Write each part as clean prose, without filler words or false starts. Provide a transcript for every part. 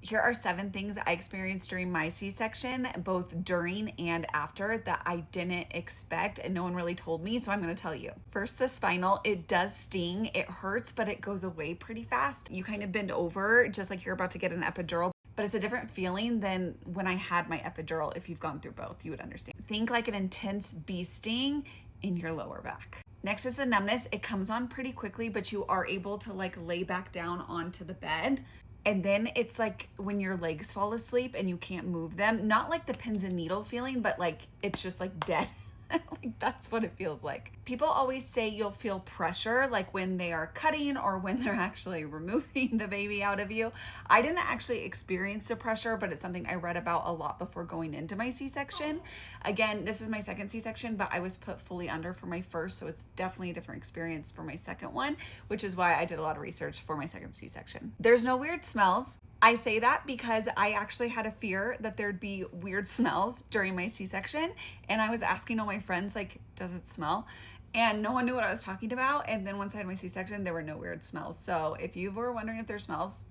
Here are 7 things I experienced during my C-section, both during and after, that I didn't expect and no one really told me, so I'm gonna tell you. First, the spinal. It does sting, it hurts, but it goes away pretty fast. You kind of bend over just like you're about to get an epidural, but it's a different feeling than when I had my epidural. If you've gone through both, you would understand. Think like an intense bee sting in your lower back. Next is the numbness. It comes on pretty quickly, but you are able to like lay back down onto the bed. And then it's like when your legs fall asleep and you can't move them. Not like the pins and needle feeling, but like it's just like dead. Like that's what it feels like. People always say you'll feel pressure like when they are cutting or when they're actually removing the baby out of you. I didn't actually experience the pressure, but it's something I read about a lot before going into my C-section. Again, this is my second C-section, but I was put fully under for my first, so it's definitely a different experience for my second one, which is why I did a lot of research for my second C-section. There's no weird smells. I say that because I actually had a fear that there'd be weird smells during my C-section, and I was asking all my friends, like, does it smell? And no one knew what I was talking about. And then once I had my C-section, there were no weird smells. So if you were wondering if there's smells,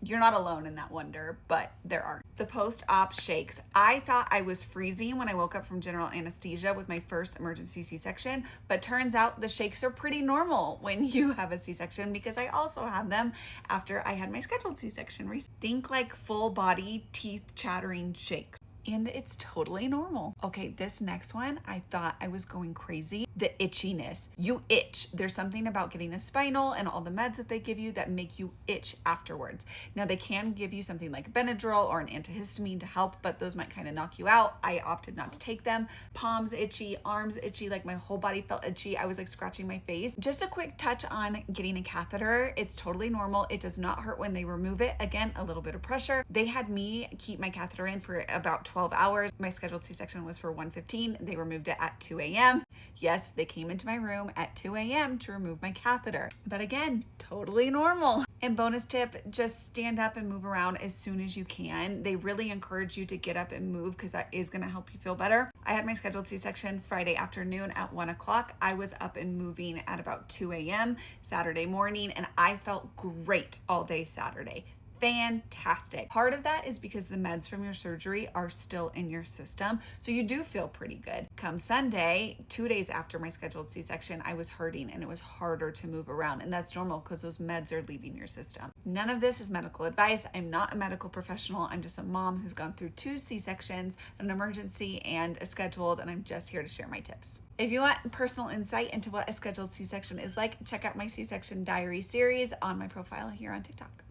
you're not alone in that wonder, but there are. The post-op shakes. I thought I was freezing when I woke up from general anesthesia with my first emergency C-section, but turns out the shakes are pretty normal when you have a C-section, because I also had them after I had my scheduled C-section recently. Think like full body teeth chattering shakes. And it's totally normal. Okay, this next one, I thought I was going crazy. The itchiness. You itch. There's something about getting a spinal and all the meds that they give you that make you itch afterwards. Now, they can give you something like Benadryl or an antihistamine to help, but those might kind of knock you out. I opted not to take them. Palms itchy, arms itchy, like my whole body felt itchy. I was like scratching my face. Just a quick touch on getting a catheter. It's totally normal. It does not hurt when they remove it. Again, a little bit of pressure. They had me keep my catheter in for about 12 hours. My scheduled C-section was for 1:15. They removed it at 2 a.m. Yes, they came into my room at 2 a.m. to remove my catheter. But again, totally normal. And bonus tip, just stand up and move around as soon as you can. They really encourage you to get up and move because that is gonna help you feel better. I had my scheduled C-section Friday afternoon at 1 o'clock. I was up and moving at about 2 a.m. Saturday morning, and I felt great all day Saturday. Fantastic. Part of that is because the meds from your surgery are still in your system, so you do feel pretty good. Come Sunday, 2 days after my scheduled C-section, I was hurting and it was harder to move around, and that's normal because those meds are leaving your system. None of this is medical advice. I'm not a medical professional. I'm just a mom who's gone through 2 C-sections, an emergency and a scheduled, and I'm just here to share my tips. If you want personal insight into what a scheduled C-section is like, check out my C-section diary series on my profile here on TikTok.